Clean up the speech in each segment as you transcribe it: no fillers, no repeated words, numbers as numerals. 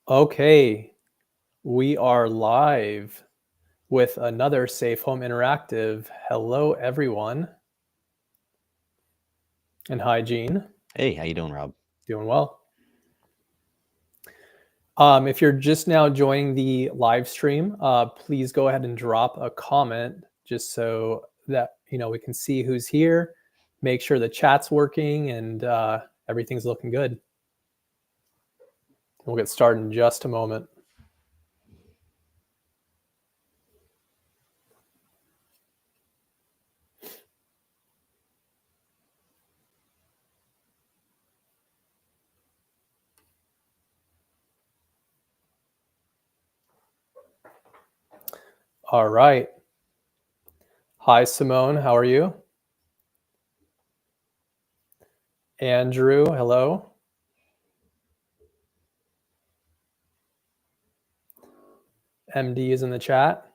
Okay, we are live with another Safe Home Interactive. Hello, everyone, and hi, Gene. Hey, how you doing, Rob? Doing well. If you're just now joining the live stream, please go ahead and drop a comment just so that we can see who's here. Make sure the chat's working and everything's looking good. We'll get started in just a moment. All right. Hi, Simone. How are you? Andrew, hello. MD is in the chat.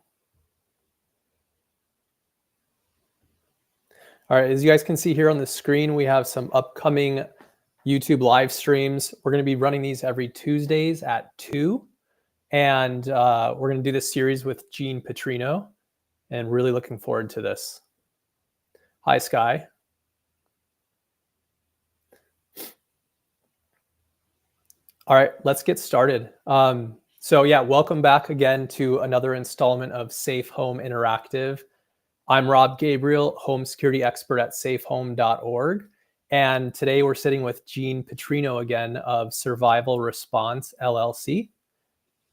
All right, as you guys can see here on the screen, we have some upcoming YouTube live streams. We're going to be running these every Tuesdays at 2. And we're going to do this series with Gene Petrino. And really looking forward to this. Hi, Sky. All right, let's get started. So yeah, welcome back again to another installment of Safe Home Interactive. I'm Rob Gabriel, home security expert at safehome.org. And today we're sitting with Gene Petrino again of Survival Response LLC.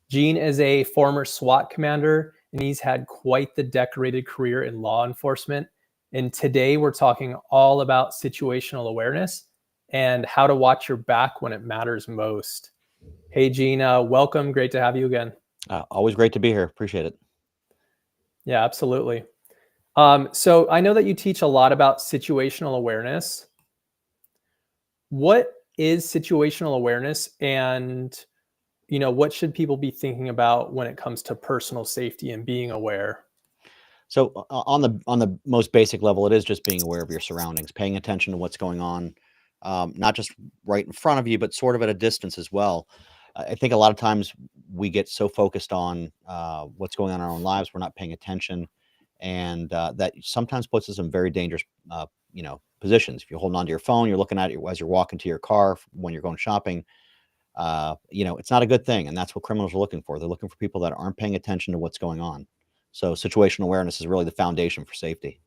Gene is a former SWAT commander, and he's had quite the decorated career in law enforcement. And today we're talking all about situational awareness and how to watch your back when it matters most. Hey, Gene, welcome. Great to have you again. Always great to be here. Appreciate it. Yeah, absolutely. So I know that you teach a lot about situational awareness. What is situational awareness, and what should people be thinking about when it comes to personal safety and being aware? So on the most basic level, it is just being aware of your surroundings, paying attention to what's going on, not just right in front of you, but sort of at a distance as well. I think a lot of times we get so focused on what's going on in our own lives, we're not paying attention, and that sometimes puts us in very dangerous, positions. If you're holding onto your phone, you're looking at it as you're walking to your car when you're going shopping. It's not a good thing, and that's what criminals are looking for. They're looking for people that aren't paying attention to what's going on. So situational awareness is really the foundation for safety.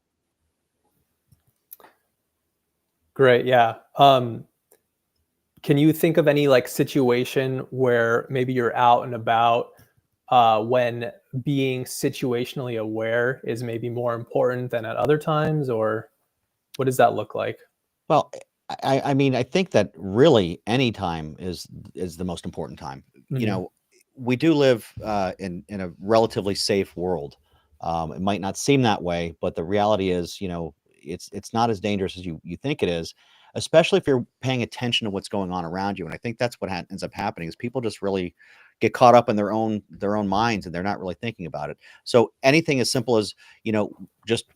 Great, yeah. Can you think of any situation where maybe you're out and about when being situationally aware is maybe more important than at other times, or what does that look like? Well, I mean, I think that really any time is the most important time. Mm-hmm. We do live in a relatively safe world. It might not seem that way, but the reality is, it's not as dangerous as you think it is, especially if you're paying attention to what's going on around you. And I think that's what ends up happening is people just really get caught up in their own minds, and they're not really thinking about it. So anything as simple as just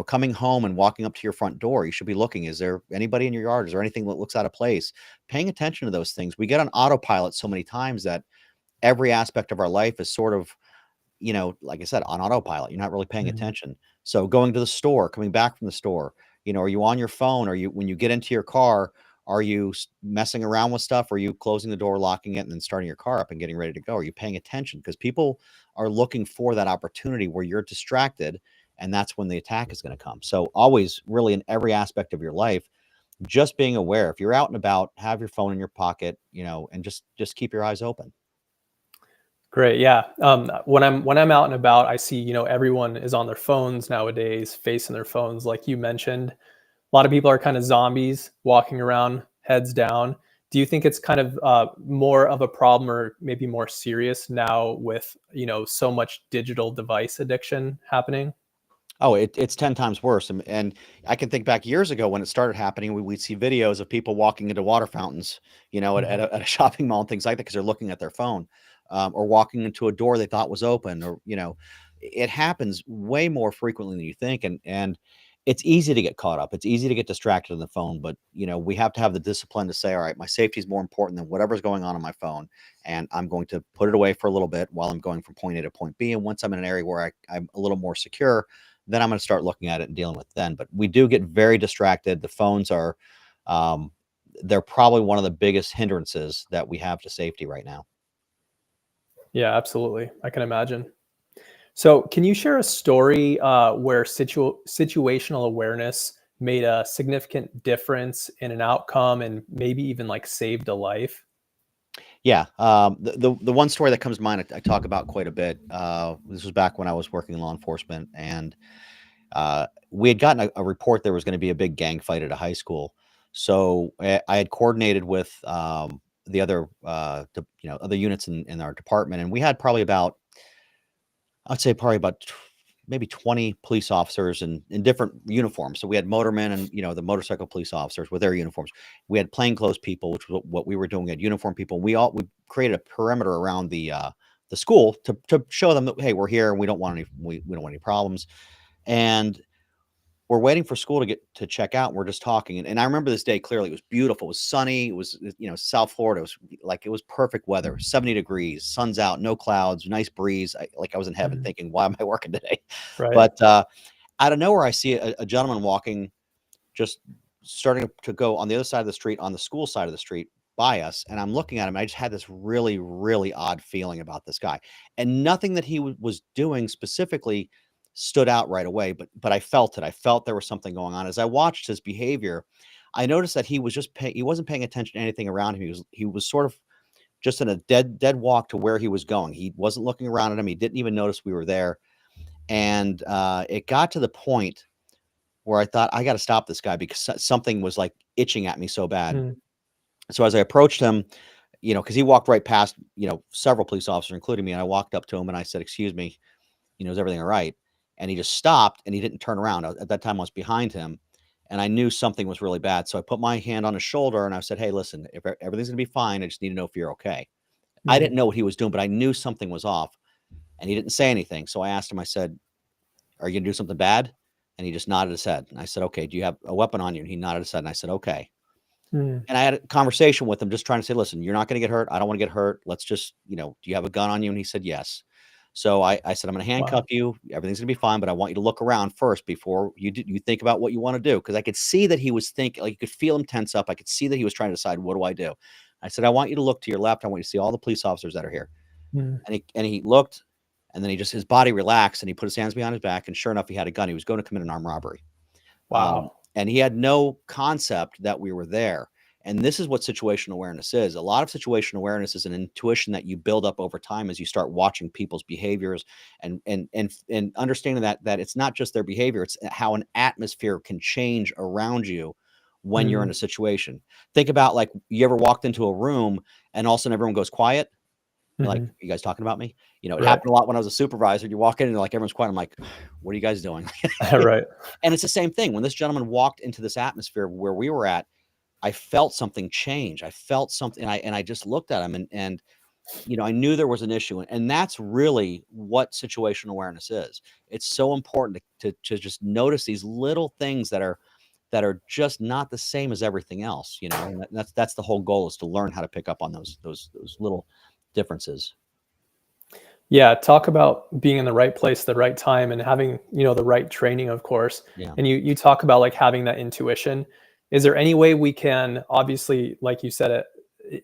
coming home and walking up to your front door, you should be looking, is there anybody in your yard? Is there anything that looks out of place? Paying attention to those things. We get on autopilot so many times that every aspect of our life is sort of, like I said, on autopilot. You're not really paying Mm-hmm. attention. So going to the store, coming back from the store, are you on your phone? Are you, when you get into your car, are you messing around with stuff? Are you closing the door, locking it, and then starting your car up and getting ready to go? Are you paying attention? Because people are looking for that opportunity where you're distracted, and that's when the attack is going to come. So always, really, in every aspect of your life, just being aware. If you're out and about, have your phone in your pocket, and just keep your eyes open. Great. Yeah. When I'm out and about, I see everyone is on their phones nowadays, facing their phones, like you mentioned. A lot of people are kind of zombies walking around, heads down. Do you think it's kind of more of a problem, or maybe more serious now with so much digital device addiction happening? Oh, it's 10 times worse. And I can think back years ago when it started happening, we'd see videos of people walking into water fountains, Mhm. at a shopping mall and things like that because they're looking at their phone, or walking into a door they thought was open, or, it happens way more frequently than you think. And it's easy to get caught up. It's easy to get distracted on the phone, but we have to have the discipline to say, all right, my safety is more important than whatever's going on my phone. And I'm going to put it away for a little bit while I'm going from point A to point B. And once I'm in an area where I'm a little more secure, then I'm going to start looking at it and dealing with it then. But we do get very distracted. The phones are, they're probably one of the biggest hindrances that we have to safety right now. Yeah, absolutely. I can imagine. So, can you share a story where situational awareness made a significant difference in an outcome and maybe even like saved a life? Yeah, the one story that comes to mind, I talk about quite a bit. This was back when I was working in law enforcement, and we had gotten a report there was going to be a big gang fight at a high school. So I had coordinated with the other, other units in our department, and we had probably about, I'd say probably about maybe 20 police officers in different uniforms. So we had motormen and the motorcycle police officers with their uniforms. We had plainclothes people, which was what we were doing. We had uniform people. We created a perimeter around the school to show them that, hey, we're here and we don't want any problems. And we're waiting for school to get to check out. And we're just talking. And I remember this day clearly. It was beautiful. It was sunny. It was, South Florida. It was perfect weather, 70 degrees, sun's out, no clouds, nice breeze. I was in heaven Mhm. thinking, why am I working today? Right. But out of nowhere, I see a gentleman walking, just starting to go on the other side of the street, on the school side of the street by us. And I'm looking at him. And I just had this really, really odd feeling about this guy. And nothing that he was doing specifically stood out right away, but I felt it. I felt there was something going on. As I watched his behavior, I noticed that he was he wasn't paying attention to anything around him. He was sort of just in a dead walk to where he was going. He wasn't looking around at him. He didn't even notice we were there. And it got to the point where I thought, I got to stop this guy because something was like itching at me so bad. Mm. So as I approached him, because he walked right past, several police officers, including me, and I walked up to him and I said, "Excuse me, is everything all right?" And he just stopped and he didn't turn around. At that time, I was behind him, and I knew something was really bad. So I put my hand on his shoulder and I said, "Hey, listen, if everything's gonna be fine, I just need to know if you're okay." I didn't Mm. know what he was doing, but I knew something was off, and he didn't say anything. So I asked him. I said, "Are you gonna do something bad?" And he just nodded his head. And I said, "Okay, do you have a weapon on you?" And he nodded his head. And I said, "Okay." Mm. And I had a conversation with him, just trying to say, "Listen, you're not going to get hurt. I don't want to get hurt. Let's just, do you have a gun on you?" And he said, "Yes." So I said, "I'm going to handcuff Wow. you. Everything's going to be fine, but I want you to look around first before you think about what you want to do." Because I could see that he was thinking, like you could feel him tense up. I could see that he was trying to decide, what do I do? I said, "I want you to look to your left. I want you to see all the police officers that are here." Mm. And he looked, and then his body relaxed, and he put his hands behind his back, and sure enough, he had a gun. He was going to commit an armed robbery. Wow. And he had no concept that we were there. And this is what situational awareness is. A lot of situational awareness is an intuition that you build up over time as you start watching people's behaviors and understanding that it's not just their behavior, it's how an atmosphere can change around you when you're in Mm. a situation. Think about, like, you ever walked into a room and all of a sudden everyone goes quiet. You're like, Mhm. "You guys talking about me?" It Right. happened a lot when I was a supervisor. You walk in and like everyone's quiet. I'm like, "What are you guys doing?" Right. And it's the same thing. When this gentleman walked into this atmosphere where we were at, I felt something change. I felt something, and I just looked at him, and I knew there was an issue. And that's really what situational awareness is. It's so important to just notice these little things that are just not the same as everything else. And that's the whole goal, is to learn how to pick up on those little differences. Yeah, talk about being in the right place, the right time, and having, the right training, of course. Yeah. And you talk about like having that intuition. Is there any way we can, obviously, like you said,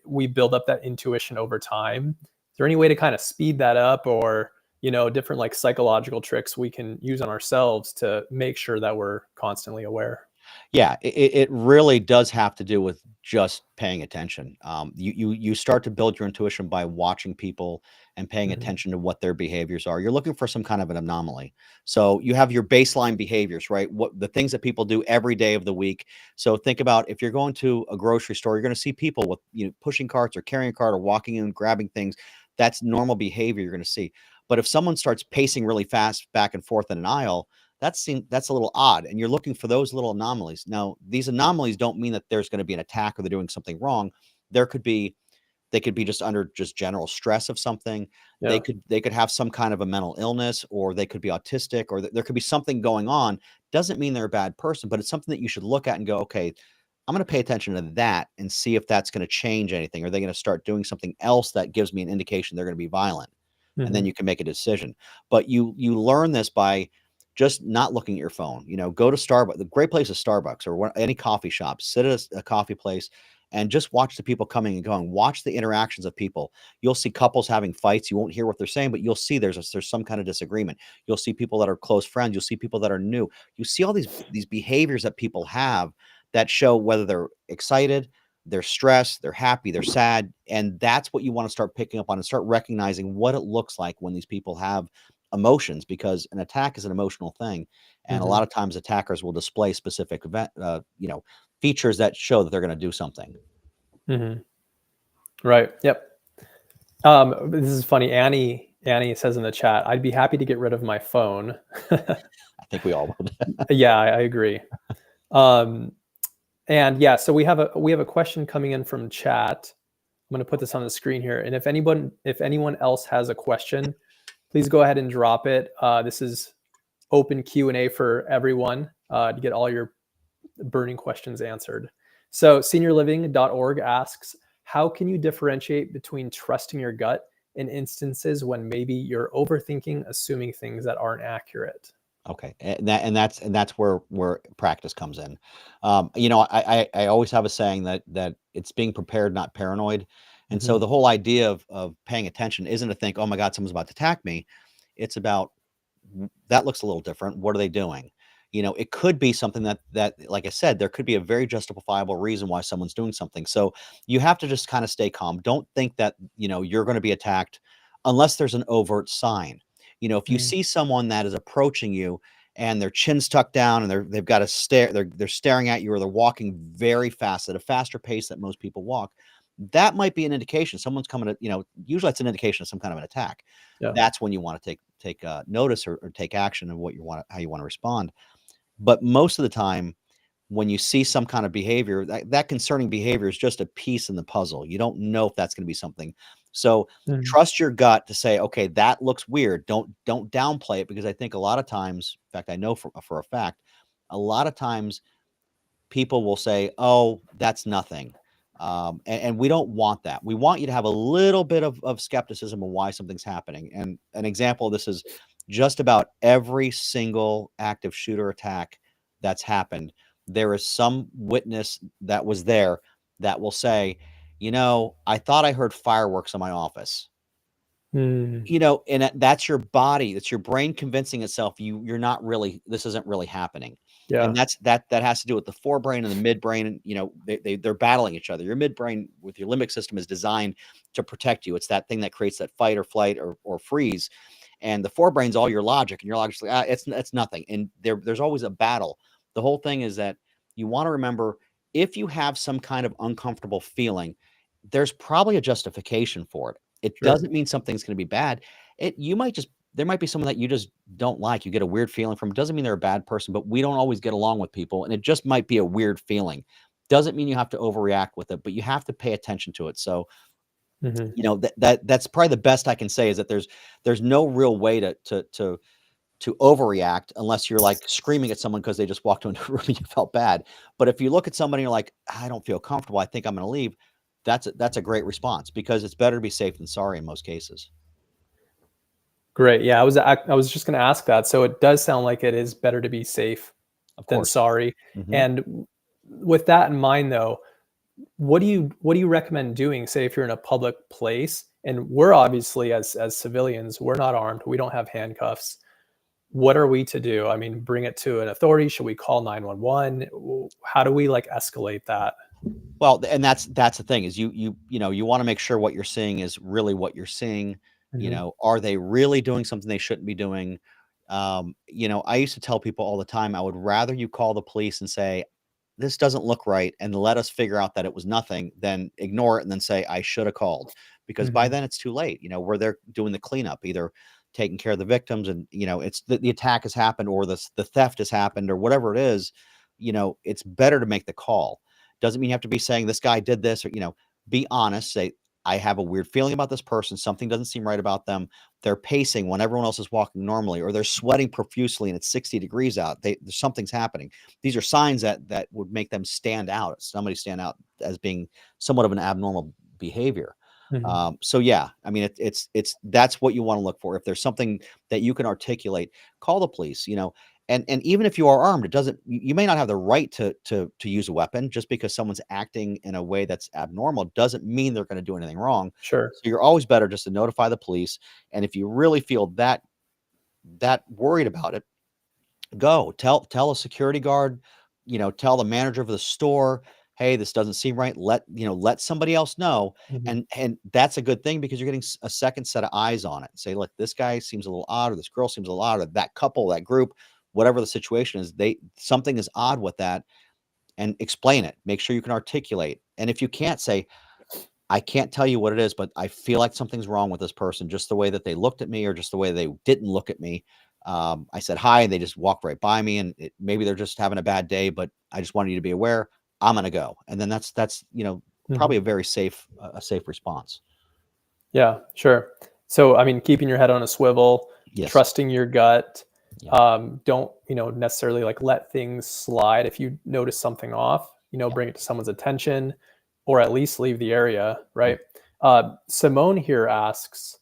we build up that intuition over time? Is there any way to kind of speed that up, or, different like psychological tricks we can use on ourselves to make sure that we're constantly aware? Yeah, it really does have to do with just paying attention. You start to build your intuition by watching people and paying Mhm. attention to what their behaviors are. You're looking for some kind of an anomaly. So you have your baseline behaviors, right? What the things that people do every day of the week. So think about, if you're going to a grocery store, you're going to see people with, pushing carts or carrying a cart or walking in and grabbing things. That's normal behavior you're going to see. But if someone starts pacing really fast back and forth in an aisle, that's a little odd, and you're looking for those little anomalies. Now, these anomalies don't mean that there's going to be an attack or they're doing something wrong. There could be They could be just under just general stress of something. Yeah. They could have some kind of a mental illness, or they could be autistic, or there could be something going on. Doesn't mean they're a bad person, but it's something that you should look at and go, okay, I'm going to pay attention to that and see if that's going to change anything. Are they going to start doing something else that gives me an indication they're going to be violent? And then Hmm. you can make a decision. But you learn this by just not looking at your phone. Go to Starbucks. The great place is Starbucks or any coffee shop. Sit at a coffee place and just watch the people coming and going. Watch the interactions of people. You'll see couples having fights. You won't hear what they're saying, but you'll see there's some kind of disagreement. You'll see people that are close friends. You'll see people that are new. You see all these behaviors that people have that show whether they're excited, they're stressed, they're happy, they're sad. And that's what you want to start picking up on and start recognizing what it looks like when these people have emotions, because an attack is an emotional thing. And a Hmm. lot of times attackers will display specific features that show that they're going to do something. Hmm. Right. Yep. This is funny. Annie says in the chat, I'd be happy to get rid of my phone. I think we all would. Yeah, I agree. Um, and yeah, so we have a question coming in from chat. I'm going to put this on the screen here. And if anyone else has a question, please go ahead and drop it. This is open Q&A for everyone to get all your burning questions answered. So seniorliving.org asks, how can you differentiate between trusting your gut in instances when maybe you're overthinking, assuming things that aren't accurate? Okay, and that's where practice comes in. I always have a saying that it's being prepared, not paranoid. And so Mm-hmm. the whole idea of paying attention isn't to think, oh my God, someone's about to attack me. It's about, that looks a little different. What are they doing? It could be something that, like I said, there could be a very justifiable reason why someone's doing something. So you have to just kind of stay calm. Don't think that, you're going to be attacked unless there's an overt sign. If you see someone that is approaching you and their chin's tucked down and they've got a stare, they're staring at you, or they're walking very fast at a faster pace that most people walk, that might be an indication someone's coming to, usually it's an indication of some kind of an attack. Yeah. That's when you want to take notice, or take action of how you want to respond. But most of the time, when you see some kind of behavior, that concerning behavior is just a piece in the puzzle. You don't know if that's going to be something. So Mhm. trust your gut to say, okay, that looks weird. Don't downplay it, because I think a lot of times, in fact, I know for a fact, a lot of times people will say, "Oh, that's nothing." And we don't want that. We want you to have a little bit of skepticism of why something's happening. And an example of this is just about every single active shooter attack that's happened. There is some witness that was there that will say, I thought I heard fireworks in my office. Mm. And that's your body, that's your brain convincing itself you're not really, this isn't really happening. And Yeah. that has to do with the forebrain and the midbrain. And they're battling each other. Your midbrain with your limbic system is designed to protect you. It's that thing that creates that fight or flight or freeze. And the forebrain's all your logic, and your logic's like, it's nothing. And there's always a battle. The whole thing is that you want to remember, if you have some kind of uncomfortable feeling, there's probably a justification for it. It Sure. doesn't mean something's going to be bad. There might be someone that you just don't like. You get a weird feeling from. It doesn't mean they're a bad person, but we don't always get along with people, and it just might be a weird feeling. Doesn't mean you have to overreact with it, but you have to pay attention to it. So, Hmm. that's probably the best I can say, is that there's no real way to overreact unless you're like screaming at someone because they just walked into a room and you felt bad. But if you look at somebody and you're like, I don't feel comfortable, I think I'm going to leave. That's a great response, because it's better to be safe than sorry in most cases. Great. Yeah, I was just going to ask that. So it does sound like it is better to be safe Of than course. sorry. Hmm. And with that in mind, though, what do you recommend doing? Say if you're in a public place, and we're obviously as civilians, we're not armed, we don't have handcuffs. What are we to do? I mean, bring it to an authority? Should we call 911? How do we like escalate that? Well, and that's the thing, is you want to make sure what you're seeing is really what you're seeing. Hmm. Are they really doing something they shouldn't be doing? I used to tell people all the time, I would rather you call the police and say, this doesn't look right, and let us figure out that it was nothing, than ignore it and then say, I should have called. Because by Hmm. then it's too late. Where they're doing the cleanup, either taking care of the victims, and it's the attack has happened, or the theft has happened, or whatever it is. It's better to make the call. Doesn't mean you have to be saying this guy did this, or be honest. Say, I have a weird feeling about this person. Something doesn't seem right about them. They're pacing when everyone else is walking normally, or they're sweating profusely and it's 60 degrees out. Something's happening. These are signs that would make them stand out. Somebody stand out as being somewhat of an abnormal behavior. Mhm. So yeah, I mean, it's that's what you want to look for. If there's something that you can articulate, call the police. And even if you are armed, it doesn't. You may not have the right to use a weapon. Just because someone's acting in a way that's abnormal doesn't mean they're going to do anything wrong. Sure. So you're always better just to notify the police. And if you really feel that worried about it, go tell a security guard, tell the manager of the store, hey, this doesn't seem right. Let somebody else know. Mhm. And that's a good thing, because you're getting a second set of eyes on it. Say, look, this guy seems a little odd, or this girl seems a little odd, or that couple, that group, whatever the situation is, something is odd with that. And explain it. Make sure you can articulate. And if you can't, say, I can't tell you what it is, but I feel like something's wrong with this person, just the way that they looked at me, or just the way they didn't look at me. I said hi, and they just walked right by me, and maybe they're just having a bad day, but I just wanted you to be aware. I'm going to go. And then that's probably Mhm. a very safe response. Yeah, sure. So, I mean, keeping your head on a swivel, Yes. trusting your gut. Yeah. Don't, necessarily like let things slide. If you notice something off, Yeah. bring it to someone's attention, or at least leave the area, Yeah. right? Simone here asks,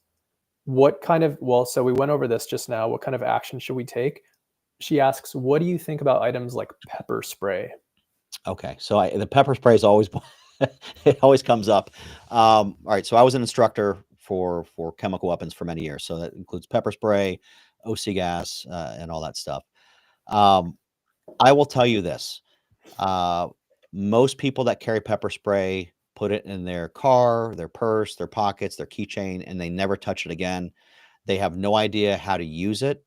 well, so we went over this just now. What kind of action should we take? She asks, what do you think about items like pepper spray? Okay. So the pepper spray is always, it always comes up. All right. So I was an instructor for chemical weapons for many years. So that includes pepper spray, OC gas, and all that stuff. Um, I will tell you this. Uh, Most people that carry pepper spray put it in their car, their purse, their pockets, their keychain, and they never touch it again. They have no idea how to use it.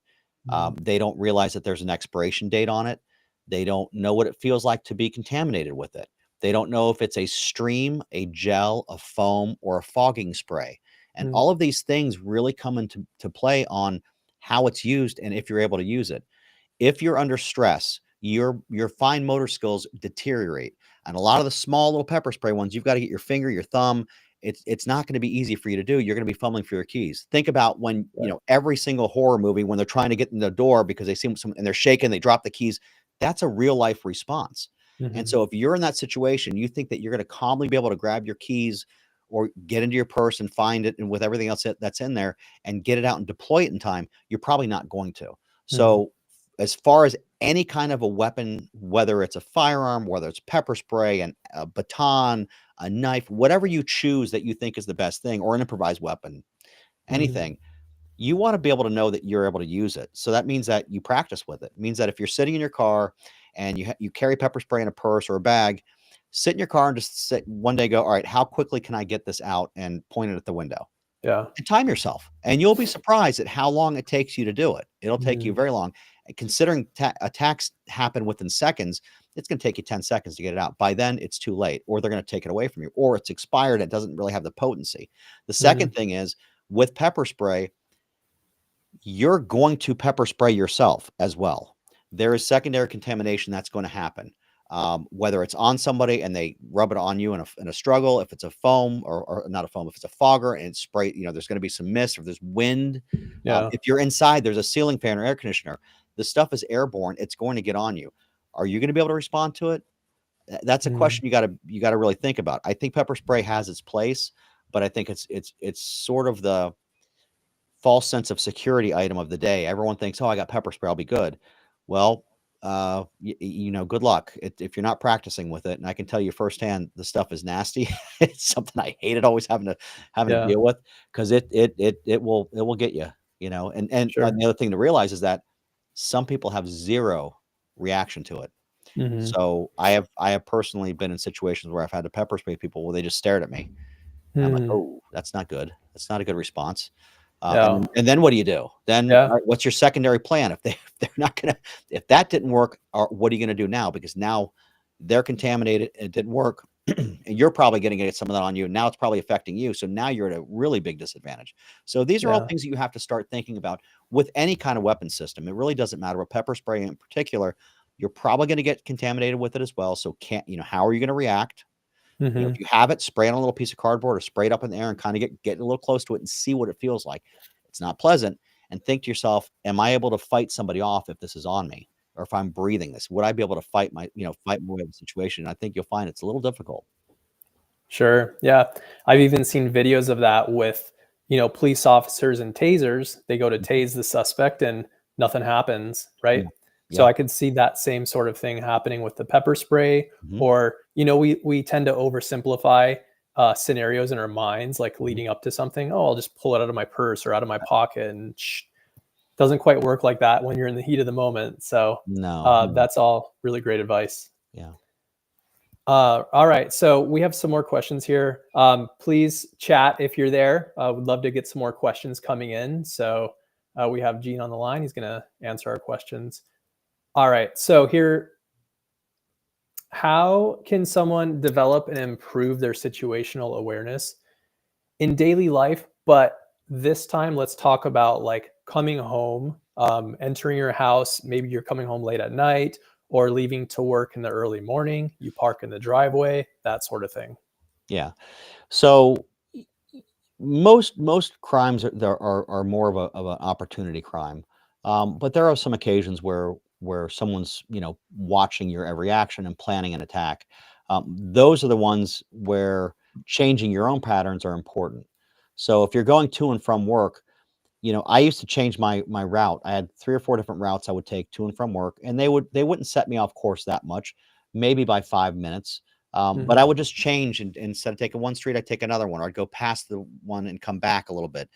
Mm, They don't realize that there's an expiration date on it. They don't know what it feels like to be contaminated with it. They don't know if it's a stream, a gel, a foam, or a fogging spray. And mm, all of these things really come into play on how it's used and if you're able to use it. If you're under stress, your fine motor skills deteriorate. And a lot of the small little pepper spray ones, you've got to get your finger, your thumb. It's not going to be easy for you to do. You're going to be fumbling for your keys. Think about when, right. every single horror movie, when they're trying to get in the door because they see some and they're shaking, they drop the keys. That's a real life response. And Mhm. so if you're in that situation, you think that you're going to calmly be able to grab your keys or get into your purse and find it, and with everything else that's in there, and get it out and deploy it in time, you're probably not going to. Mhm. So as far as any kind of a weapon, whether it's a firearm, whether it's pepper spray, and a baton, a knife, whatever you choose that you think is the best thing, or an improvised weapon, Mhm. anything, you want to be able to know that you're able to use it. So that means that you practice with it. It means that if you're sitting in your car and you carry pepper spray in a purse or a bag, sit in your car and just sit one day, go, all right, how quickly can I get this out, and point it at the window? Yeah. And time yourself, and you'll be surprised at how long it takes you to do it. It'll take you Mhm. very long. And considering attacks happen within seconds, it's going to take you 10 seconds to get it out. By then, it's too late, or they're going to take it away from you, or it's expired. It doesn't really have the potency. The second Mhm. thing is, with pepper spray, you're going to pepper spray yourself as well. There is secondary contamination that's going to happen. Whether it's on somebody and they rub it on you in a struggle, if it's a foam, or not a foam, if it's a fogger and it's spray, there's going to be some mist, or there's wind. Yeah. If you're inside, there's a ceiling fan or air conditioner. The stuff is airborne. It's going to get on you. Are you going to be able to respond to it? That's a Mhm. question you got to really think about. I think pepper spray has its place, but I think it's sort of the false sense of security item of the day. Everyone thinks, "Oh, I got pepper spray, I'll be good." Well, good luck if you're not practicing with it. And I can tell you firsthand, the stuff is nasty. It's something I hated always having to Yeah. deal with, because it will get you. And Sure. the other thing to realize is that some people have zero reaction to it. Mhm. So I have personally been in situations where I've had to pepper spray people where they just stared at me. And I'm like, Mm. "Oh, that's not good. That's not a good response." Yeah. And then what do you do? Then, Yeah. all right, what's your secondary plan? If they're not gonna, if that didn't work, or what are you gonna do now? Because now they're contaminated, it didn't work, and you're probably gonna get some of that on you. Now it's probably affecting you. So now you're at a really big disadvantage. So these are all Yeah. things that you have to start thinking about with any kind of weapon system. It really doesn't matter, but pepper spray in particular, you're probably gonna get contaminated with it as well. So how are you gonna react? Mm-hmm. If you have it, spray it on a little piece of cardboard or spray it up in the air and kind of get a little close to it and see what it feels like. It's not pleasant. And think to yourself, am I able to fight somebody off if this is on me? Or if I'm breathing this, would I be able to fight my way of the situation? And I think you'll find it's a little difficult. Sure. Yeah. I've even seen videos of that with, police officers and tasers. They go to tase the suspect and nothing happens, right? Yeah. So Yeah. I could see that same sort of thing happening with the pepper spray, Mhm. or, we tend to oversimplify scenarios in our minds, like Mhm. leading up to something. Oh, I'll just pull it out of my purse or out of my pocket, and doesn't quite work like that when you're in the heat of the moment. So No, no. that's all really great advice. Yeah. All right, so we have some more questions here. Please chat if you're there. We'd love to get some more questions coming in. So we have Gene on the line. He's going to answer our questions. All right, so here, how can someone develop and improve their situational awareness in daily life? But this time, let's talk about like coming home, entering your house. Maybe you're coming home late at night or leaving to work in the early morning. You park in the driveway, that sort of thing. Yeah. So most crimes are more of an opportunity crime, but there are some occasions where someone's watching your every action and planning an attack. Those are the ones where changing your own patterns are important. So if you're going to and from work, I used to change my route. I had 3 or 4 different routes I would take to and from work, and they wouldn't set me off course that much, maybe by 5 minutes. But I Mhm. would just change, and instead of taking one street, I'd take another one, or I'd go past the one and come back a little bit.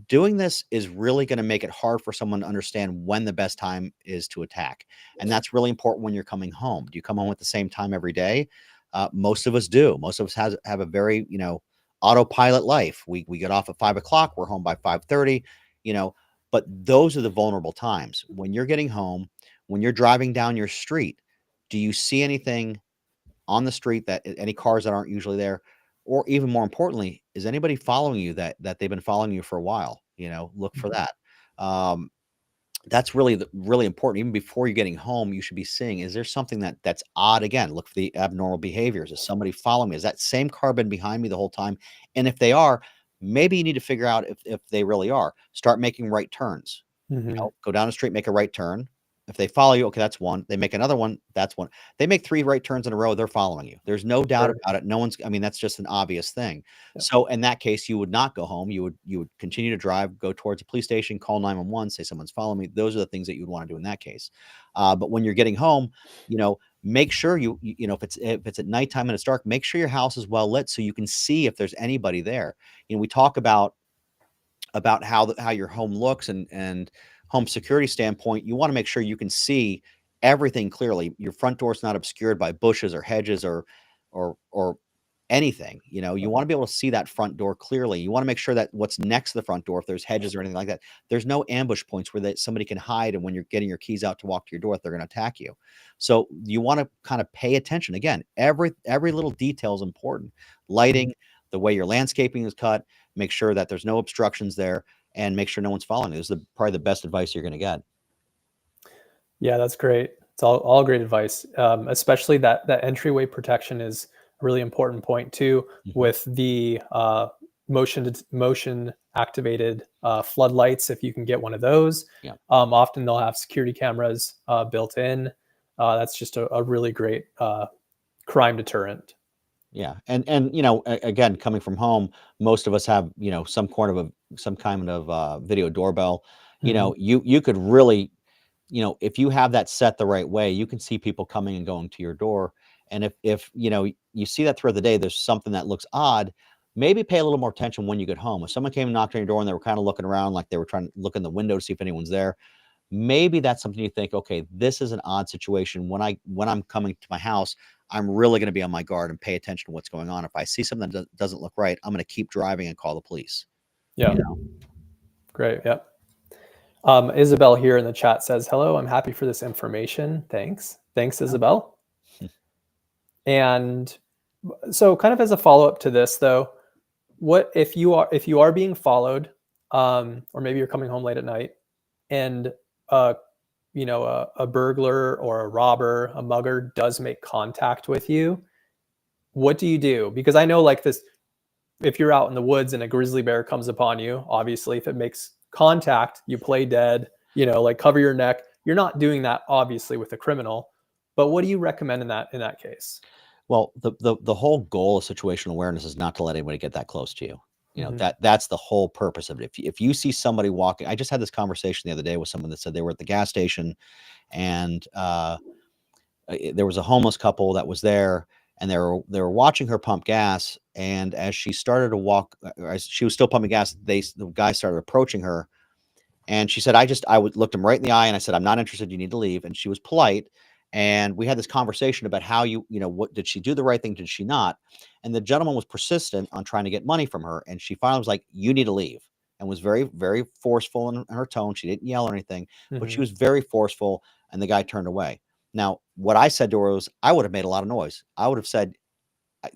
Doing this is really going to make it hard for someone to understand when the best time is to attack, and that's really important when you're coming home. Do you come home at the same time every day? Most of us do. Most of us have a very autopilot life. We get off at 5 o'clock. We're home by 5:30. You know, but those are the vulnerable times when you're getting home. When you're driving down your street, do you see anything on the street that any cars that aren't usually there? Or even more importantly, is anybody following you that they've been following you for a while? Look for Mhm. that. Um, that's really important. Even before you're getting home, you should be seeing, is there something that's odd? Again, look for the abnormal behaviors. Is somebody following me? Is that same car been behind me the whole time? And if they are, maybe you need to figure out if they really are. Start making right turns. Mhm. Go down the street, make a right turn. If they follow you, okay, that's one. They make another one, that's one. They make 3 right turns in a row, they're following you. There's no doubt Sure. about it. No one's I mean, that's just an obvious thing. Yep. So, in that case, you would not go home. You would continue to drive, go towards a police station, call 911, say someone's following me. Those are the things that you would wanna do in that case. But when you're getting home, make sure if it's at nighttime and it's dark, make sure your house is well lit so you can see if there's anybody there. We talk about how your home looks and home security standpoint. You want to make sure you can see everything clearly. Your front door is not obscured by bushes or hedges or anything. You want to be able to see that front door clearly. You want to make sure that what's next to the front door, if there's hedges or anything like that, there's no ambush points where somebody can hide, and when you're getting your keys out to walk to your door, they're going to attack you. So you want to kind of pay attention. Again, every little detail is important. Mhm. Lighting, the way your landscaping is cut, make sure that there's no obstructions there, and make sure no one's following you. This is probably the best advice you're going to get. Yeah, that's great. It's all great advice. Especially that entryway protection is a really important point too, Mhm. with the motion activated floodlights. If you can get one of those, Yeah. often they'll have security cameras built in. That's just a really great crime deterrent. Yeah, and again, coming from home, most of us have some kind of video doorbell. Mhm. You could really, if you have that set the right way, you can see people coming and going to your door. And if you see that throughout the day, there's something that looks odd. Maybe pay a little more attention when you get home. If someone came and knocked on your door and they were kind of looking around, like they were trying to look in the window to see if anyone's there, maybe that's something you think, okay, this is an odd situation. When I'm coming to my house, I'm really going to be on my guard and pay attention to what's going on. If I see something that doesn't look right, I'm going to keep driving and call the police. Yeah, You know? great. Yeah. Isabel here in the chat says, "Hello, I'm happy for this information. Thanks. Thanks, Yeah. Isabel." And so, kind of as a follow up to this, though, what if you are being followed, or maybe you're coming home late at night, and uh, a burglar or a robber, a mugger does make contact with you? what do you do? Because I know like this, if you're out in the woods and a grizzly bear comes upon you, obviously if it makes contact, you play dead, like cover your neck. You're not doing that obviously with a criminal, but what do you recommend in that case? Well, the whole goal of situational awareness is not to let anybody get that close to you. Hmm. That's the whole purpose of it. If you see somebody walking, I just had this conversation the other day with someone that said they were at the gas station, and there was a homeless couple that was there, and they were watching her pump gas, and as she started to walk, as she was still pumping gas, the guy started approaching her, and she said, looked him right in the eye and I said, I'm not interested. You need to leave. And she was polite. And we had this conversation about how what did she do the right thing? Did she not? And the gentleman was persistent on trying to get money from her. And she finally was like, you need to leave. And was very, very forceful in her tone. She didn't yell or anything, but she Hmm. was very forceful. And the guy turned away. Now, what I said to her was, I would have made a lot of noise. I would have said,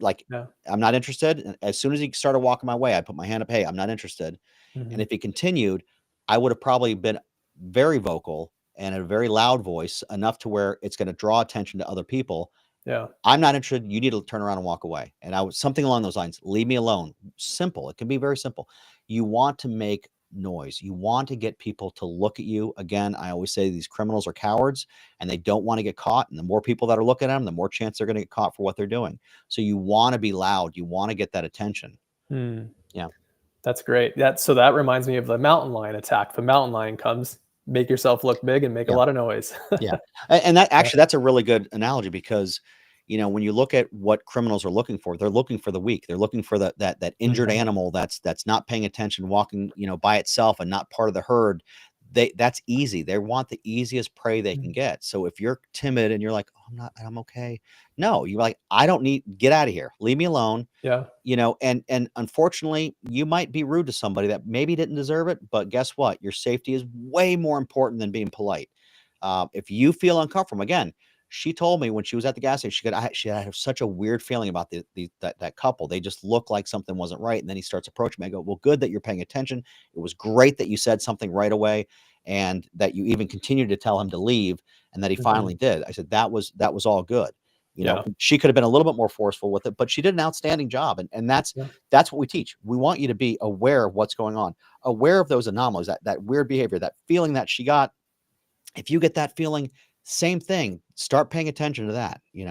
like, Yeah. I'm not interested. And as soon as he started walking my way, I put my hand up, hey, I'm not interested. And Hmm. if he continued, I would have probably been very vocal and a very loud voice, enough to where it's going to draw attention to other people. Yeah. I'm not interested. You need to turn around and walk away. And I was something along those lines. Leave me alone. Simple. It can be very simple. You want to make noise. You want to get people to look at you. Again, I always say these criminals are cowards and they don't want to get caught. And the more people that are looking at them, the more chance they're going to get caught for what they're doing. So you want to be loud. You want to get that attention. Hmm. Yeah. That's great. That reminds me of the mountain lion attack. The mountain lion comes, make yourself look big and make a Yeah. lot of noise. Yeah. And that Yeah. actually, that's a really good analogy because, when you look at what criminals are looking for, they're looking for the weak. They're looking for that injured Mhm. animal that's not paying attention, walking, by itself and not part of the herd. That's easy. They want the easiest prey they can Mhm. get. So if you're timid and you're like, oh, I'm okay. No, you're like, I don't need, get out of here. Leave me alone. Yeah. And unfortunately, you might be rude to somebody that maybe didn't deserve it, but guess what? Your safety is way more important than being polite. If you feel uncomfortable, again, she told me when she was at the gas station, she had such a weird feeling about that couple. They just looked like something wasn't right. And then he starts approaching me. I go, well, good that you're paying attention. It was great that you said something right away, and that you even continued to tell him to leave, and that he Mhm. finally did. I said that was all good. Yeah. She could have been a little bit more forceful with it, but she did an outstanding job. And that's Yeah. that's what we teach. We want you to be aware of what's going on, aware of those anomalies, that weird behavior, that feeling that she got. If you get that feeling, same thing, start paying attention to that, and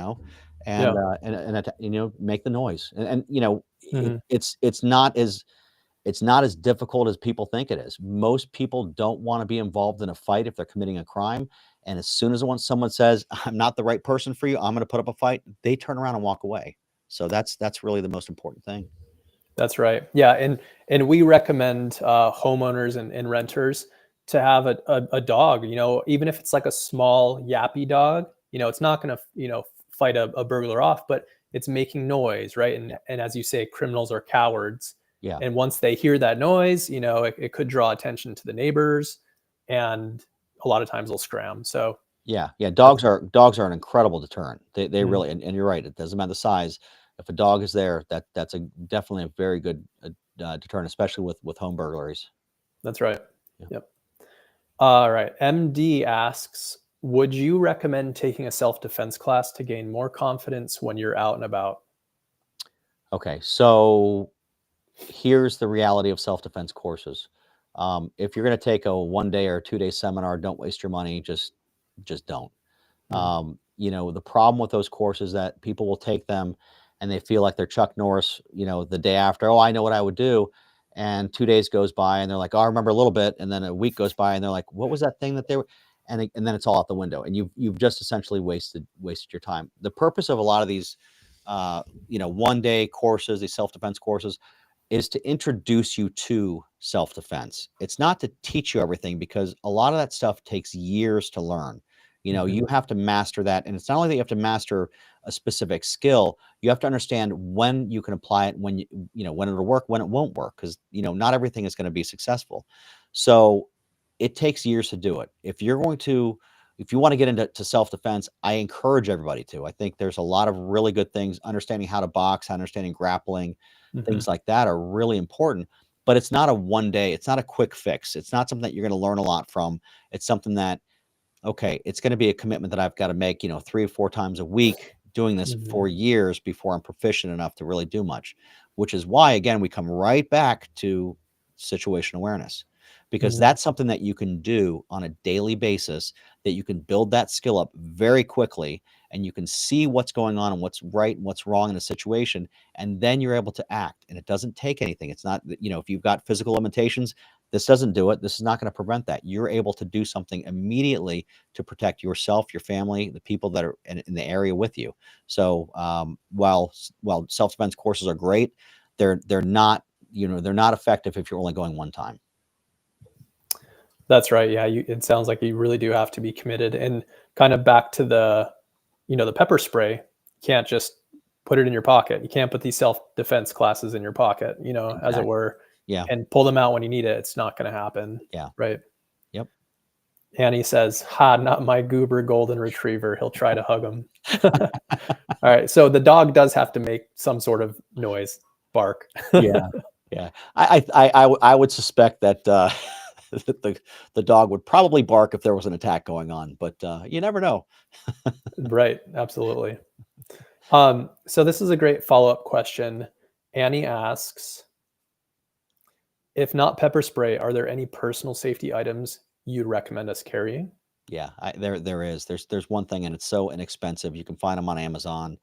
Yeah. make the noise. And Mhm. it's not as difficult as people think it is. Most people don't want to be involved in a fight if they're committing a crime. And as soon as someone says, I'm not the right person for you, I'm going to put up a fight, they turn around and walk away. So that's really the most important thing. That's right. Yeah, and we recommend homeowners and renters to have a dog. Even if it's like a small yappy dog. It's not going to fight a burglar off, but it's making noise, right? And Yeah. and as you say, criminals are cowards, Yeah. and once they hear that noise, it could draw attention to the neighbors, and a lot of times they'll scram. So Yeah, yeah, that's dogs are an incredible deterrent. They mhm, really, and you're right, it doesn't matter the size. If a dog is there, that's definitely a very good deterrent, especially with home burglaries. that's right. Yeah. Yep. All right. MD asks, would you recommend taking a self-defense class to gain more confidence when you're out and about? Okay, so here's the reality of self-defense courses. If you're going to take a 1 day or 2 day seminar, don't waste your money. Just don't. Mhm. The problem with those courses that people will take them and they feel like they're Chuck Norris, the day after, oh, I know what I would do. And 2 days goes by and they're like, oh, I remember a little bit. And then a week goes by and they're like, what was that thing that they were? And then it's all out the window. And you've just essentially wasted your time. The purpose of a lot of these, 1 day courses, these self-defense courses, is to introduce you to self-defense. It's not to teach you everything, because a lot of that stuff takes years to learn. Mhm. You have to master that. And it's not only that you have to master a specific skill, you have to understand when you can apply it, when it'll work, when it won't work, because, not everything is going to be successful. So it takes years to do it. If you want to get into self-defense, I encourage everybody to. I think there's a lot of really good things. Understanding how to box, understanding grappling, Mhm. things like that are really important. But it's not a 1 day, it's not a quick fix. It's not something that you're going to learn a lot from. It's something that, okay, it's going to be a commitment that I've got to make, 3 or 4 times a week, doing this for Mhm. years before I'm proficient enough to really do much, which is why, again, we come right back to situational awareness, because Mhm. that's something that you can do on a daily basis, that you can build that skill up very quickly, and you can see what's going on and what's right and what's wrong in a situation, and then you're able to act. And it doesn't take anything. It's not, if you've got physical limitations, this doesn't do it. This is not going to prevent that. You're able to do something immediately to protect yourself, your family, the people that are in the area with you. So while self-defense courses are great, they're not, they're not effective if you're only going one time. That's right. Yeah, it sounds like you really do have to be committed. And kind of back to the pepper spray. You can't just put it in your pocket. You can't put these self-defense classes in your pocket, as it Exactly. were, Yeah. and pull them out when you need it. It's not going to happen, Yeah. right? Yep. Annie says, "Ha, not my goober golden retriever. He'll try to hug him." All right. So the dog does have to make some sort of noise, bark. Yeah. Yeah. I would suspect that that the dog would probably bark if there was an attack going on, but you never know. Right. Absolutely. So this is a great follow-up question. Annie asks, if not pepper spray, are there any personal safety items you'd recommend us carrying? Yeah, there is. There's one thing, and it's so inexpensive. You can find them on Amazon.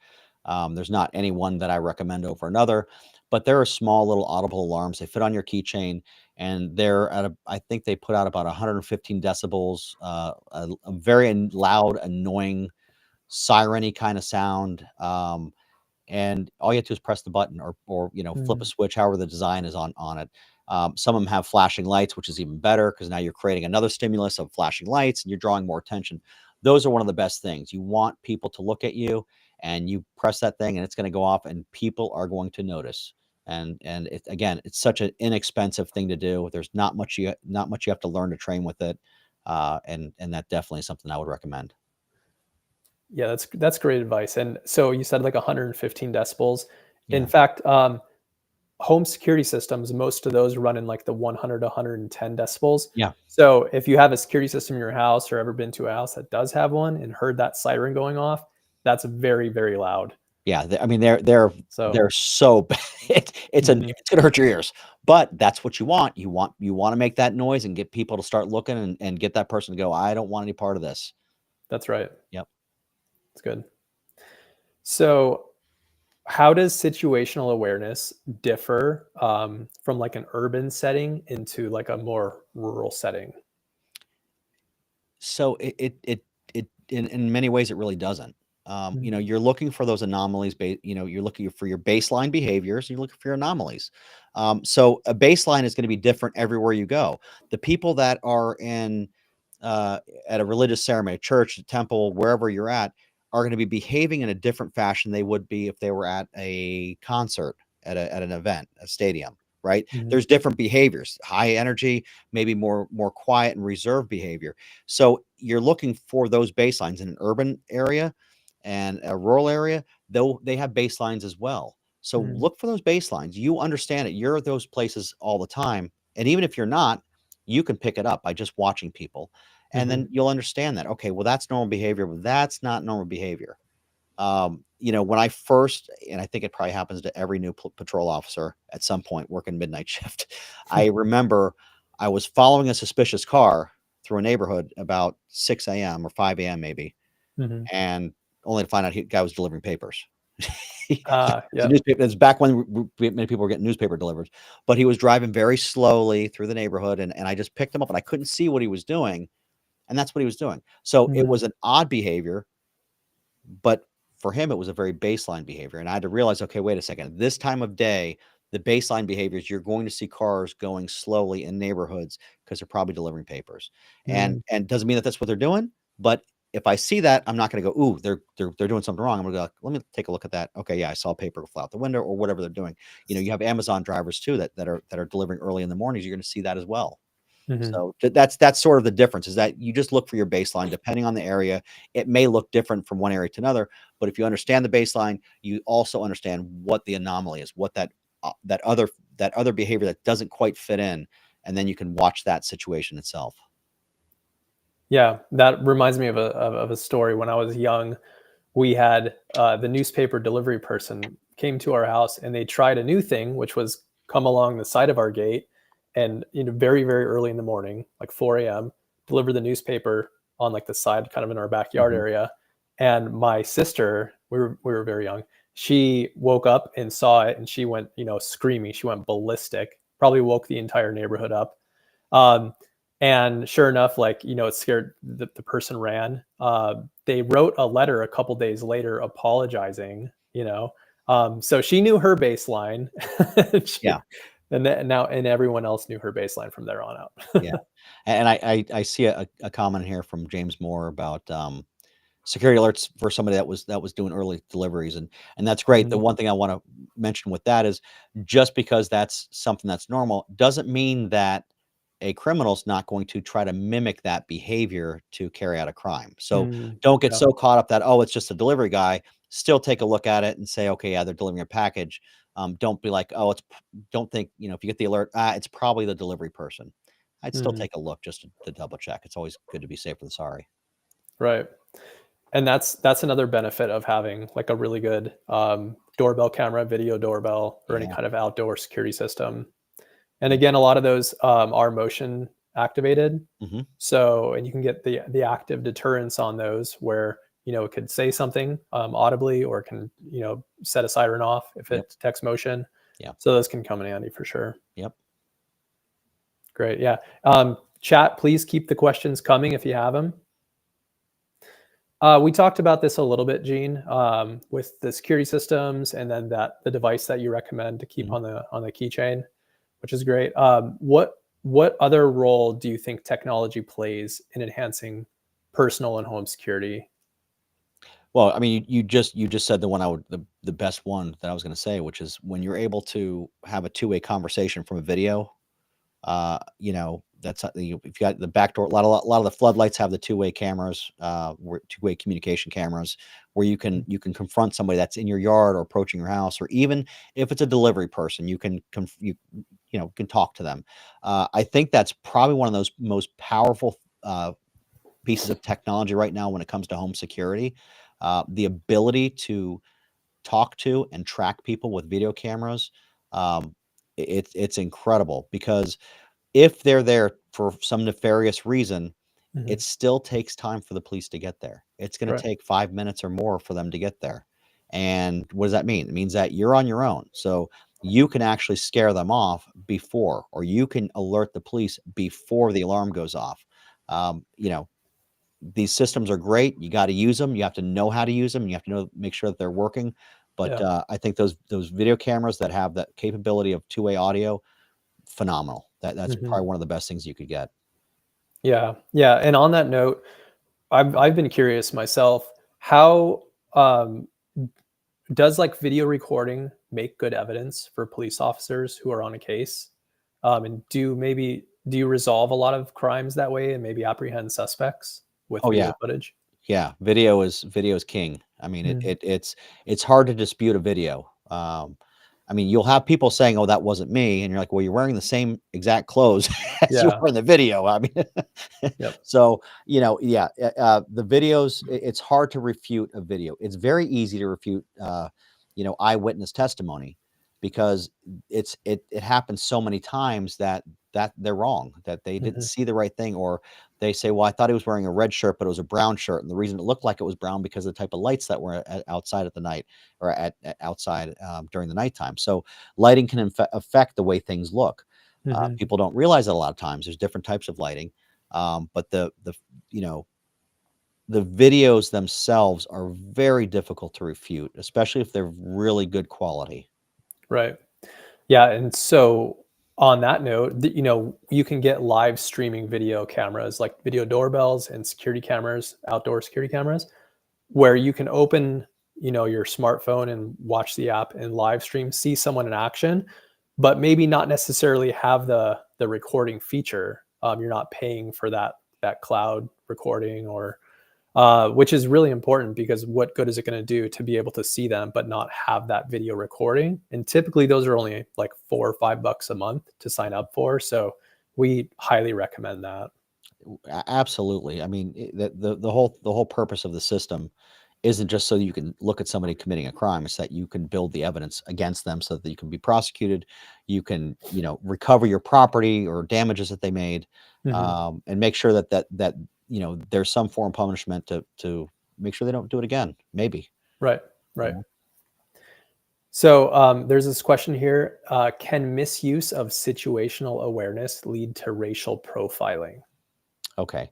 There's not any one that I recommend over another, but there are small little audible alarms. They fit on your keychain, and they're I think they put out about 115 decibels, a very loud, annoying, siren-y kind of sound. And all you have to do is press the button, or flip a Mm, switch, however the design is on it. Some of them have flashing lights, which is even better, because now you're creating another stimulus of flashing lights and you're drawing more attention. Those are one of the best things. You want people to look at you, and you press that thing and it's going to go off, and people are going to notice. And again, it's such an inexpensive thing to do. There's not much you have to learn to train with it. And that definitely is something I would recommend. yeah, that's great advice. And so you said like 115 decibels. In Yeah. fact, home security systems, most of those run in like the 100 to 110 decibels. Yeah. So if you have a security system in your house or ever been to a house that does have one and heard that siren going off, that's very, very loud. Yeah, I mean, they're So, so bad. It's mhm, gonna hurt your ears, but that's what you want. You wanna make that noise and get people to start looking, and get that person to go, "I don't want any part of this." that's right. Yep. It's good. So, how does situational awareness differ from like an urban setting into like a more rural setting? So it in many ways, it really doesn't. Mhm, You're looking for those anomalies, you're looking for your baseline behaviors, you're looking for your anomalies. So a baseline is gonna be different everywhere you go. The people that are uh, at a religious ceremony, a church, a temple, wherever you're at, are gonna be behaving in a different fashion they would be if they were at a concert, at an event, a stadium, right? mhm, There's different behaviors, high energy, maybe more quiet and reserved behavior. So you're looking for those baselines in an urban area and a rural area, though they have baselines as well. So mhm, look for those baselines. You understand it. You're at those places all the time. And even if you're not, you can pick it up by just watching people. And mhm. then you'll understand that, okay, well, that's normal behavior, but that's not normal behavior. When I first, and I think it probably happens to every new patrol officer at some point working midnight shift, I remember I was following a suspicious car through a neighborhood about 6 a.m. or 5 a.m. maybe, Mhm. and only to find out the guy was delivering papers. It's a Yep. newspaper. It's back when many people were getting newspaper delivered, but he was driving very slowly through the neighborhood, and I just picked him up, and I couldn't see what he was doing, and that's what he was doing. So it Mhm. was an odd behavior, but for him, it was a very baseline behavior. And I had to realize, okay, wait a second. This time of day, the baseline behavior is you're going to see cars going slowly in neighborhoods because they're probably delivering papers. And Mm. doesn't mean that that's what they're doing, but if I see that, I'm not going to go, ooh, they're doing something wrong. I'm going to go, let me take a look at that. Okay, yeah, I saw paper fly out the window or whatever they're doing. You have Amazon drivers too that are delivering early in the mornings. You're going to see that as well. Mhm. So that's sort of the difference, is that you just look for your baseline depending on the area. It may look different from one area to another, but if you understand the baseline, you also understand what the anomaly is, what that other behavior that doesn't quite fit in, and then you can watch that situation itself. Yeah, that reminds me of a story when I was young. we had the newspaper delivery person came to our house, and they tried a new thing, which was come along the side of our gate and, very, very early in the morning, like 4 a.m., deliver the newspaper on like the side, kind of in our backyard Mhm. area. And my sister, we were very young. She woke up and saw it, and she went, screaming. She went ballistic. Probably woke the entire neighborhood up. Um, and sure enough, like, it scared the person ran. They wrote a letter a couple days later apologizing, so she knew her baseline. Yeah. Now, and everyone else knew her baseline from there on out. Yeah. And I see a comment here from James Moore about, security alerts for somebody that was doing early deliveries, and that's great. The Mhm. one thing I wanna mention with that is just because that's something that's normal, doesn't mean that a criminal's not going to try to mimic that behavior to carry out a crime. So, Mm, don't get yeah. so caught up that, "Oh, it's just a delivery guy." Still take a look at it and say, "Okay, yeah, they're delivering a package." Don't be like, "Oh, don't think," if you get the alert, it's probably the delivery person." I'd still Mhm. take a look just to double check. It's always good to be safe than sorry. Right. And that's another benefit of having like a really good doorbell camera, video doorbell, or any Yeah. kind of outdoor security system. And Yeah. again, a lot of those are motion activated. Mhm. So, and you can get the active deterrence on those where, it could say something audibly, or it can, set a siren off if Yep. it detects motion. Yeah. So those can come in handy for sure. Yep. Great. Yeah. Chat, please keep the questions coming if you have them. We talked about this a little bit, Gene, with the security systems, and then the device that you recommend to keep Mhm. on the keychain, which is great. What other role do you think technology plays in enhancing personal and home security? Well, I mean, you just said the one I would the best one that I was gonna say, which is when you're able to have a two-way conversation from a video. That's if you got the backdoor. A lot of the floodlights have the two-way cameras, where two-way communication cameras, where you can Mm, you can confront somebody that's in your yard or approaching your house, or even if it's a delivery person, you can can talk to them. I think that's probably one of those most powerful pieces of technology right now when it comes to home security. The ability to talk to and track people with video cameras. It's incredible because if they're there for some nefarious reason, it mhm. still takes time for the police to get there. It's gonna Right. take 5 minutes or more for them to get there. And what does that mean? It means that you're on your own. So, you can actually scare them off before, or you can alert the police before the alarm goes off. Um, you know, these systems are great. You gotta use them. You have to know how to use them. You have to make sure that they're working. But, Yeah. I think those video cameras that have that capability of two-way audio, phenomenal. That's Mhm. probably one of the best things you could get. Yeah. Yeah. And on that note, I've been curious myself. How does like video recording make good evidence for police officers who are on a case? And do you resolve a lot of crimes that way and maybe apprehend suspects with Oh, video yeah. footage? Yeah, video is king. I mean, Mm. it's hard to dispute a video. I mean, you'll have people saying, "Oh, that wasn't me," and you're like, "Well, you're wearing the same exact clothes as you Yeah. were in the video." I mean, Yep. so yeah, the videos. It's hard to refute a video. It's very easy to refute, eyewitness testimony because it happens so many times that they're wrong, that they didn't Mhm. see the right thing, or they say, "Well, I thought he was wearing a red shirt, but it was a brown shirt." And the reason it looked like it was brown because of the type of lights that were outside at the night, or outside during the nighttime. So lighting can affect the way things look. Mhm. People don't realize that a lot of times there's different types of lighting, but you know the videos themselves are very difficult to refute, especially if they're really good quality. Right. Yeah, and so on that note, you can get live streaming video cameras like video doorbells and security cameras, outdoor security cameras, where you can open, your smartphone and watch the app and live stream, see someone in action, but maybe not necessarily have the recording feature. You're not paying for that cloud recording, or which is really important, because what good is it going to do to be able to see them but not have that video recording? And typically those are only like $4 or $5 a month to sign up for. So we highly recommend that. Absolutely. I mean, the whole purpose of the system isn't just so you can look at somebody committing a crime. It's that you can build the evidence against them so that you can be prosecuted. You can, recover your property or damages that they made, Hmm. and make sure that there's some form of punishment to make sure they don't do it again. Maybe. Right. You Right. know? So there's this question here. Can misuse of situational awareness lead to racial profiling? Okay.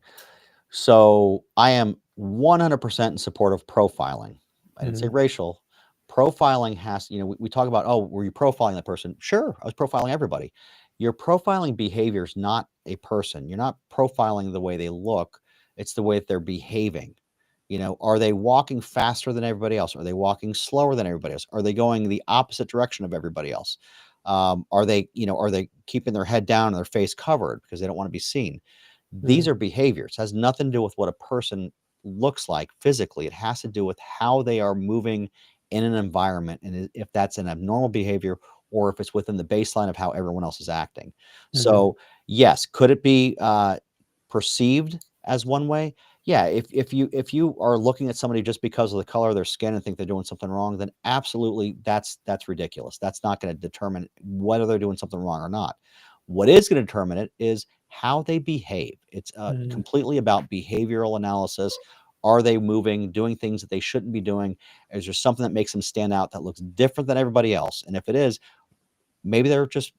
So I am 100% in support of profiling. I didn't say Hmm. racial. Profiling has, we talk about, oh, were you profiling that person? Sure, I was profiling everybody. You're profiling behaviors, not a person. You're not profiling the way they look, it's the way that they're behaving. Are they walking faster than everybody else? Are they walking slower than everybody else? Are they going the opposite direction of everybody else? Are they keeping their head down and their face covered because they don't want to be seen? These Hmm. are behaviors. It has nothing to do with what a person looks like physically. It has to do with how they are moving in an environment, and if that's an abnormal behavior or if it's within the baseline of how everyone else is acting. Hmm. So, yes, could it be perceived as one way? Yeah, if you are looking at somebody just because of the color of their skin and think they're doing something wrong, then absolutely that's ridiculous. That's not going to determine whether they're doing something wrong or not. What is going to determine it is how they behave. It's Hmm. completely about behavioral analysis. Are they moving, doing things that they shouldn't be doing? Is there something that makes them stand out that looks different than everybody else? And if it is, maybe they're just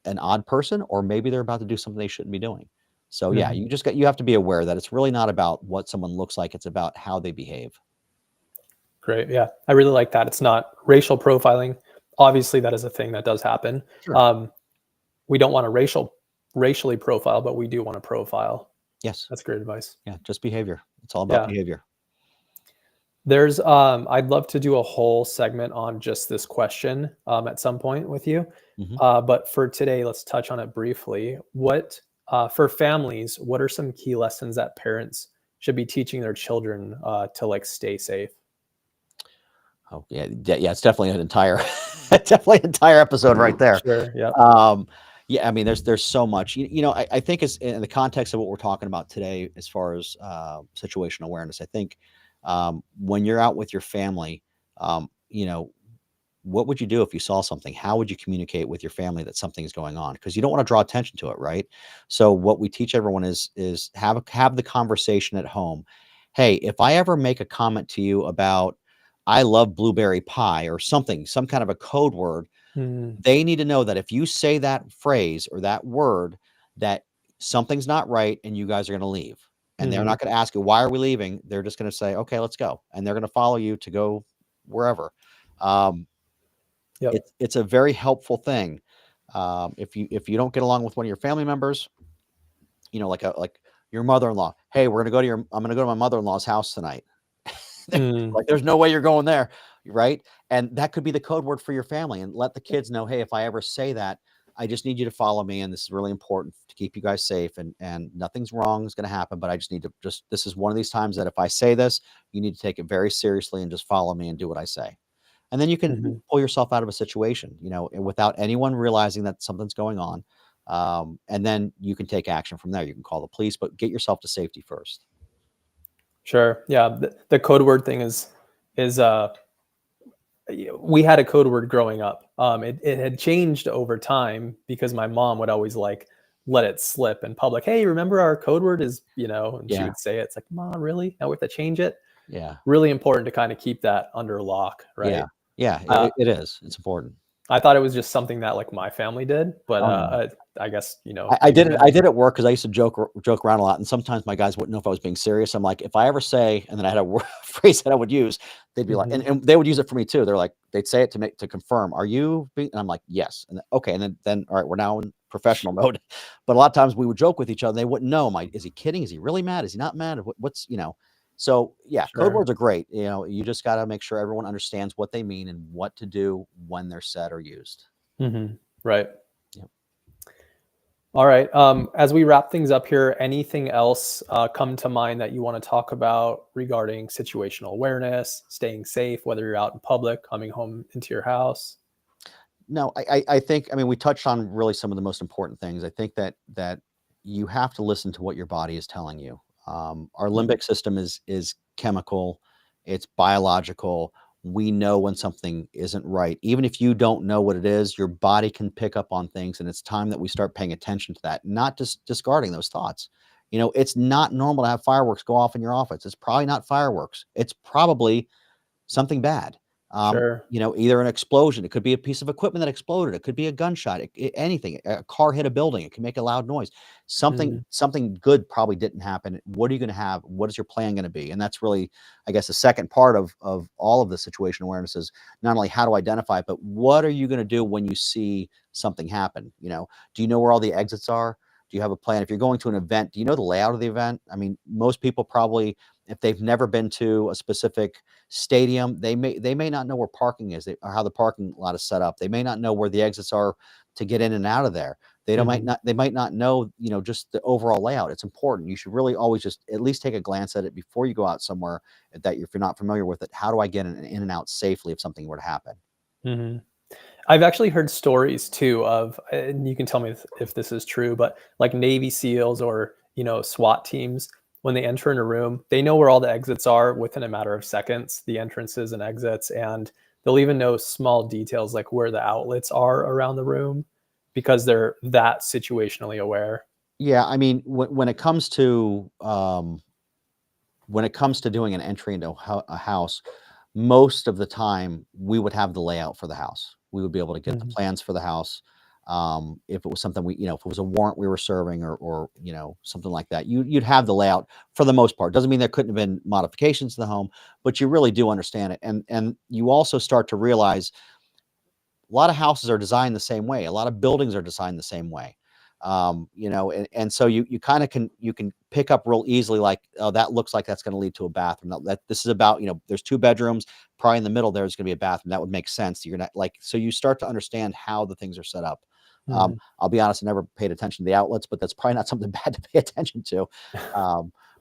an odd person, or maybe they're about to do something they shouldn't be doing. So yeah, Hmm. you have to be aware that it's really not about what someone looks like, it's about how they behave. Great. Yeah, I really like that. It's not racial profiling. Obviously, that is a thing that does happen. Sure. Um, we don't want to racially profile, but we do want to profile. Yes. That's great advice. Yeah, just behavior. It's all about Yeah. behavior. There's I'd love to do a whole segment on just this question at some point with you. Mhm. But for today, let's touch on it briefly. What for families, what are some key lessons that parents should be teaching their children to like stay safe? Oh, yeah, yeah, it's definitely an entire definitely an entire episode right there. Sure. Yep. Um, yeah, I mean, there's so much. I think it's in the context of what we're talking about today, as far as situational awareness. I think when you're out with your family, what would you do if you saw something? How would you communicate with your family that something is going on? Because you don't want to draw attention to it, right? So what we teach everyone is have the conversation at home. Hey, if I ever make a comment to you about I love blueberry pie or something, some kind of a code word, Mm-hmm. they need to know that if you say that phrase or that word, that something's not right and you guys are going to leave. And they're Mm-hmm. not going to ask you, why are we leaving? They're just going to say, okay, let's go. And they're going to follow you to go wherever. Um, Yep. it's a very helpful thing. If you don't get along with one of your family members, like your mother-in-law, hey, I'm gonna go to my mother-in-law's house tonight. Mm. Like, there's no way you're going there, right? And that could be the code word for your family. And let the kids know, hey, if I ever say that, I just need you to follow me, and this is really important to keep you guys safe. And nothing's wrong is going to happen, but I just need to this is one of these times that if I say this, you need to take it very seriously and just follow me and do what I say. And then you can Mm-hmm. pull yourself out of a situation, and without anyone realizing that something's going on. And then you can take action from there. You can call the police, but get yourself to safety first. Sure. Yeah. The code word thing is we had a code word growing up. It had changed over time because my mom would always like let it slip in public. Hey, remember our code word is, and she Yeah. would say it. It's like, Mom, really? Now we have to change it. Yeah. Really important to kind of keep that under lock, Yeah. right? Yeah. Uh, It is. It's important. I thought it was just something that like my family did, but Oh, no. I guess I you did it. didn't. I did it at work because I used to joke around a lot, and sometimes my guys wouldn't know if I was being serious. I'm like, if I ever say, and then I had a phrase that I would use, they'd be like, Hmm. and they would use it for me too. They're like, they'd say it to confirm, are you being? And I'm like, yes. And okay, and then all right, we're now in professional mode. But a lot of times we would joke with each other, and they wouldn't know. Is he kidding? Is he really mad? Is he not mad? What's. So yeah, code Sure. words are great. You just got to make sure everyone understands what they mean and what to do when they're said or used. Hmm. Right. Yep. All right. As we wrap things up here, anything else come to mind that you want to talk about regarding situational awareness, staying safe, whether you're out in public, coming home into your house? No, I think, I mean, we touched on really some of the most important things. I think that you have to listen to what your body is telling you. Our Mhm. limbic system is chemical. It's biological. We know when something isn't right. Even if you don't know what it is, your body can pick up on things, and it's time that we start paying attention to that, not just discarding those thoughts. It's not normal to have fireworks go off in your office. It's probably not fireworks. It's probably something bad. Sure. Either an explosion, it could be a piece of equipment that exploded, it could be a gunshot, anything. A car hit a building, it can make a loud noise. Mhm. Something good probably didn't happen. What are you going to have? What is your plan going to be? And that's really, I guess, the second part of all of the situation awareness is not only how to identify it, but what are you going to do when you see something happen? Do you know where all the exits are? Do you have a plan? If you're going to an event, do you know the layout of the event? I mean, most people probably, if they've never been to a specific stadium, they may not know where parking is, or how the parking lot is set up. They may not know where the exits are to get in and out of there. Mhm. They might not know, just the overall layout. It's important. You should really always just at least take a glance at it before you go out somewhere that if you're not familiar with it. How do I get in and out safely if something were to happen? Mhm. I've actually heard stories too of, and you can tell me if this is true, but like Navy SEALs or, SWAT teams, when they enter in a room, they know where all the exits are within a matter of seconds, the entrances and exits, and they'll even know small details like where the outlets are around the room because they're that situationally aware. Yeah, I mean, when it comes to doing an entry into a house, most of the time we would have the layout for the house. We would be able to get the Mhm. plans for the house. If it was something if it was a warrant we were serving, or something like that, you'd have the layout for the most part. Doesn't mean there couldn't have been modifications to the home, but you really do understand it, and you also start to realize a lot of houses are designed the same way. A lot of buildings are designed the same way. And so you kind of can pick up real easily, like, oh, that looks like that's going to lead to a bathroom. No, that this is about, there's two bedrooms, probably in the middle there's going to be a bathroom. That would make sense. You're not like, so you start to understand how the things are set up. Mhm. I'll be honest, I never paid attention to the outlets, but that's probably not something bad to pay attention to.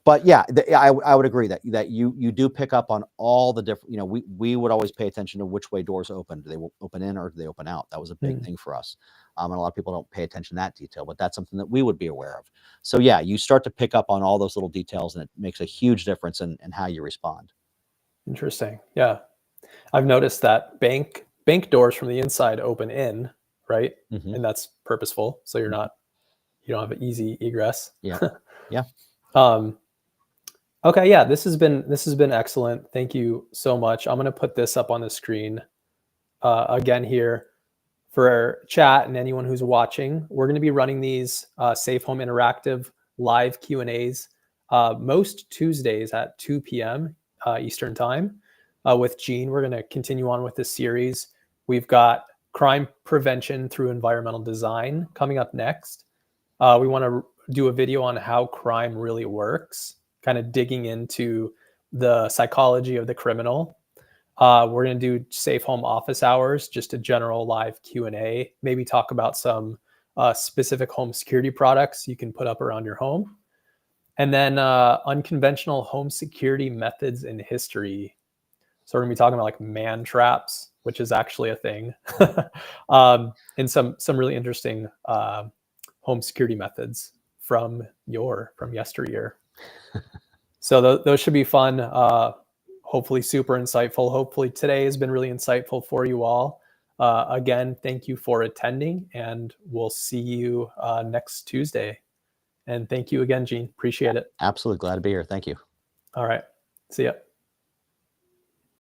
But yeah, I would agree that you do pick up on all the different. We would always pay attention to which way doors open. Do they open in or do they open out? That was a big Mhm. thing for us, and a lot of people don't pay attention to that detail. But that's something that we would be aware of. So yeah, you start to pick up on all those little details, and it makes a huge difference in how you respond. Interesting. Yeah. I've noticed that bank doors from the inside open in, right? Hmm. And that's purposeful, so you don't have an easy egress. Yeah, yeah, Um, okay, yeah, this has been excellent. Thank you so much. I'm gonna put this up on the screen again here for our chat and anyone who's watching. We're gonna be running these Safe Home Interactive live Q&As most Tuesdays at 2 p.m. Eastern Time. With Gene, we're gonna continue on with this series. We've got crime prevention through environmental design coming up next. We want to do a video on how crime really works, kind of digging into the psychology of the criminal. We're going to do safe home office hours, just a general live Q&A, maybe talk about some specific home security products you can put up around your home. And then unconventional home security methods in history. So we're going to be talking about like man traps, which is actually a thing, and some really interesting home security methods from yesteryear. So those should be fun. Hopefully, super insightful. Hopefully, today has been really insightful for you all. Again, thank you for attending, and we'll see you next Tuesday. And thank you again, Gene. Appreciate it. absolutely glad to be here. Thank you. All right. See ya.